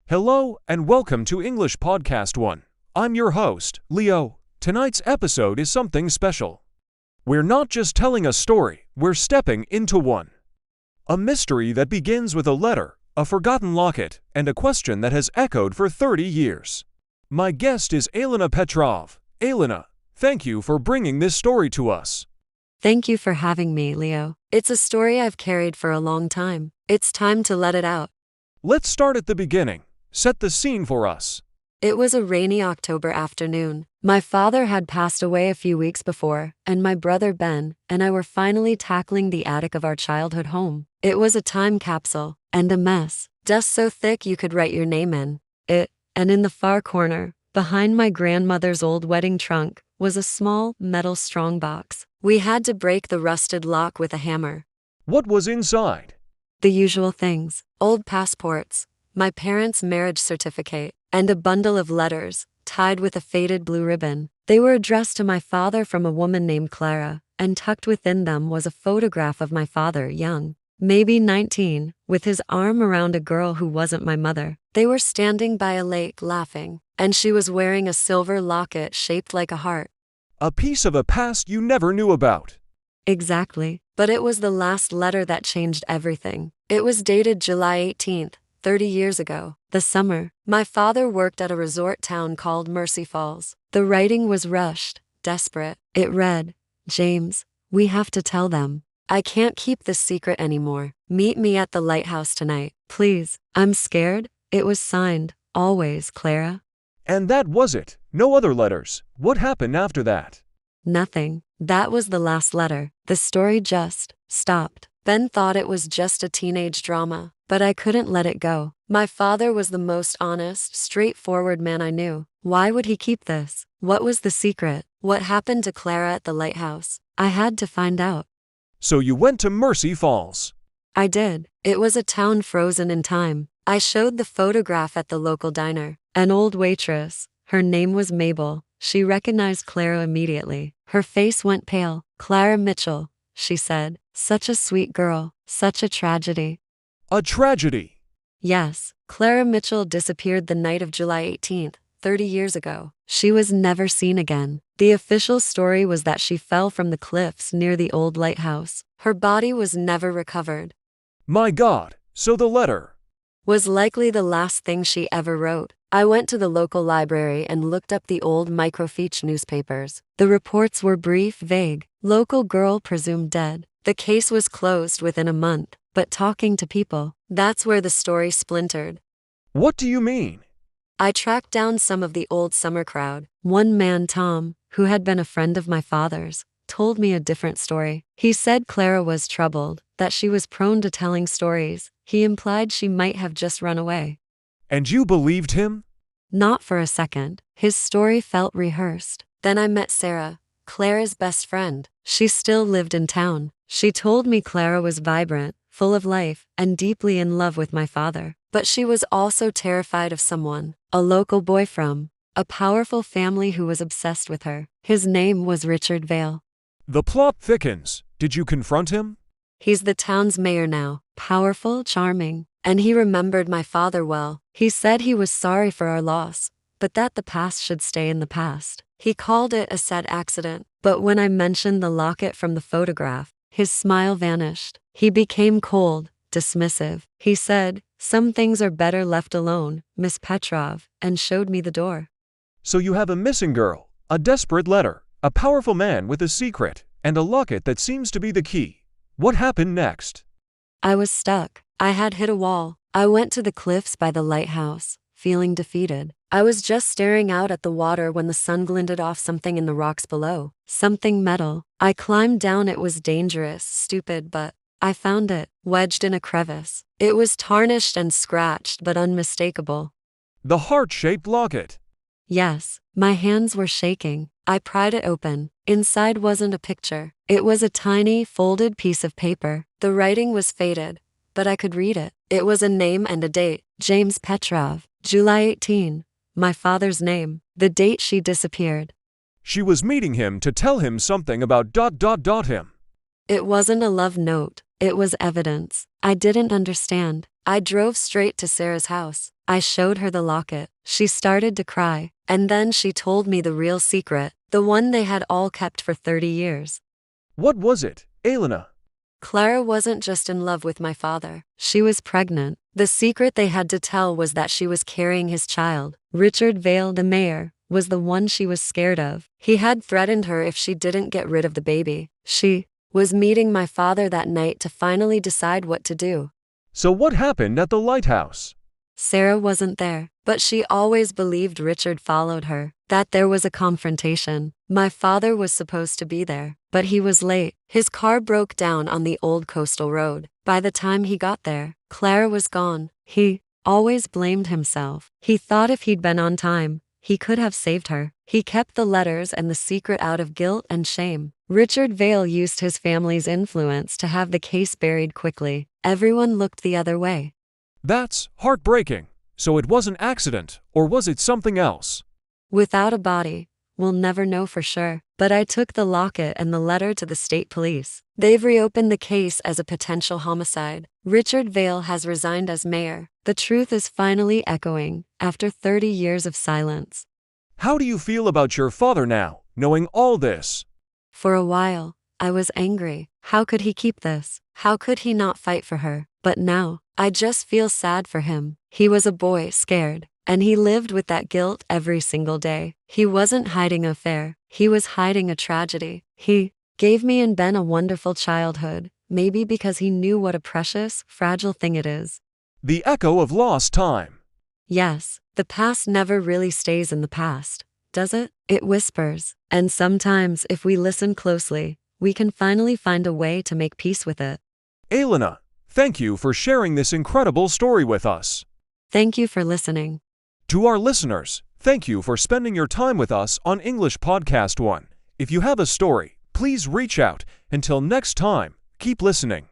Hello and welcome to English Podcast 1. I'm your host, Leo. Tonight's episode is something special. We're not just telling a story, we're stepping into one. A mystery that begins with a letter, a forgotten locket, and a question that has echoed for 30 years. My guest is Elena Petrov. Elena, thank you for bringing this story to us. Thank you for having me, Leo. It's a story I've carried for a long time. It's time to let it out. Let's start at the beginning. Set the scene for us. It was a rainy October afternoon. My father had passed away a few weeks before, and my brother Ben and I were finally tackling the attic of our childhood home. It was a time capsule, and a mess. Dust so thick you could write your name in it, and in the far corner, behind my grandmother's old wedding trunk, was a small, metal strongbox. We had to break the rusted lock with a hammer. What was inside? The usual things: old passports, my parents' marriage certificate, and a bundle of letters, tied with a faded blue ribbon. They were addressed to my father from a woman named Clara, and tucked within them was a photograph of my father, young, maybe 19, with his arm around a girl who wasn't my mother. They were standing by a lake laughing, and she was wearing a silver locket shaped like a heart. A piece of a past you never knew about. Exactly, but it was the last letter that changed everything. It was dated July 18th. 30 years ago, the summer. My father worked at a resort town called Mercy Falls. The writing was rushed, desperate. It read, "James, we have to tell them. I can't keep this secret anymore. Meet me at the lighthouse tonight, please. I'm scared." It was signed, "Always, Clara." And that was it. No other letters. What happened after that? Nothing. That was the last letter. The story just stopped. Ben thought it was just a teenage drama, but I couldn't let it go. My father was the most honest, straightforward man I knew. Why would he keep this? What was the secret? What happened to Clara at the lighthouse? I had to find out. So you went to Mercy Falls. I did. It was a town frozen in time. I showed the photograph at the local diner. An old waitress. Her name was Mabel. She recognized Clara immediately. Her face went pale. "Clara Mitchell," she said. "Such a sweet girl. Such a tragedy." A tragedy. Yes, Clara Mitchell disappeared the night of July 18th, 30 years ago. She was never seen again. The official story was that she fell from the cliffs near the old lighthouse. Her body was never recovered. My God, so the letter Was likely the last thing she ever wrote. I went to the local library and looked up the old microfiche newspapers. The reports were brief, vague. Local girl presumed dead. The case was closed within a month, but talking to people, that's where the story splintered. What do you mean? I tracked down some of the old summer crowd. One man, Tom, who had been a friend of my father's, told me a different story. He said Clara was troubled, that she was prone to telling stories. He implied she might have just run away. And you believed him? Not for a second. His story felt rehearsed. Then I met Sarah, Clara's best friend. She still lived in town. She told me Clara was vibrant, full of life, and deeply in love with my father. But she was also terrified of someone, a local boy from a powerful family who was obsessed with her. His name was Richard Vale. The plot thickens. Did you confront him? He's the town's mayor now, powerful, charming, and he remembered my father well. He said he was sorry for our loss, but that the past should stay in the past. He called it a sad accident, but when I mentioned the locket from the photograph, his smile vanished. He became cold, dismissive. He said, "Some things are better left alone, Miss Petrov," and showed me the door. So you have a missing girl, a desperate letter, a powerful man with a secret, and a locket that seems to be the key. What happened next? I was stuck. I had hit a wall. I went to the cliffs by the lighthouse, feeling defeated. I was just staring out at the water when the sun glinted off something in the rocks below. Something metal. I climbed down. It was dangerous, stupid, but I found it, wedged in a crevice. It was tarnished and scratched, but unmistakable. The heart-shaped locket. Yes, my hands were shaking. I pried it open. Inside wasn't a picture. It was a tiny, folded piece of paper. The writing was faded, but I could read it. It was a name and a date. James Petrov, July 18. My father's name. The date she disappeared. She was meeting him to tell him something about him. It wasn't a love note. It was evidence. I didn't understand. I drove straight to Sarah's house. I showed her the locket. She started to cry, and then she told me the real secret, the one they had all kept for 30 years. What was it, Elena? Clara wasn't just in love with my father, she was pregnant. The secret they had to tell was that she was carrying his child. Richard Vale, the mayor, was the one she was scared of. He had threatened her if she didn't get rid of the baby. She was meeting my father that night to finally decide what to do. So what happened at the lighthouse? Sarah wasn't there, but she always believed Richard followed her, that there was a confrontation. My father was supposed to be there, but he was late. His car broke down on the old coastal road. By the time he got there, Clara was gone. He always blamed himself. He thought if he'd been on time, he could have saved her. He kept the letters and the secret out of guilt and shame. Richard Vale used his family's influence to have the case buried quickly. Everyone looked the other way. That's heartbreaking. So it was an accident, or was it something else? Without a body, we'll never know for sure. But I took the locket and the letter to the state police. They've reopened the case as a potential homicide. Richard Vale has resigned as mayor. The truth is finally echoing after 30 years of silence. How do you feel about your father now, knowing all this? For a while, I was angry. How could he keep this? How could he not fight for her? But now, I just feel sad for him. He was a boy scared, and he lived with that guilt every single day. He wasn't hiding an affair, he was hiding a tragedy. He gave me and Ben a wonderful childhood, maybe because he knew what a precious, fragile thing it is. The echo of lost time. Yes, the past never really stays in the past, does it? It whispers, and sometimes if we listen closely, we can finally find a way to make peace with it. Elena, thank you for sharing this incredible story with us. Thank you for listening. To our listeners, thank you for spending your time with us on English Podcast 1. If you have a story, please reach out. Until next time, keep listening.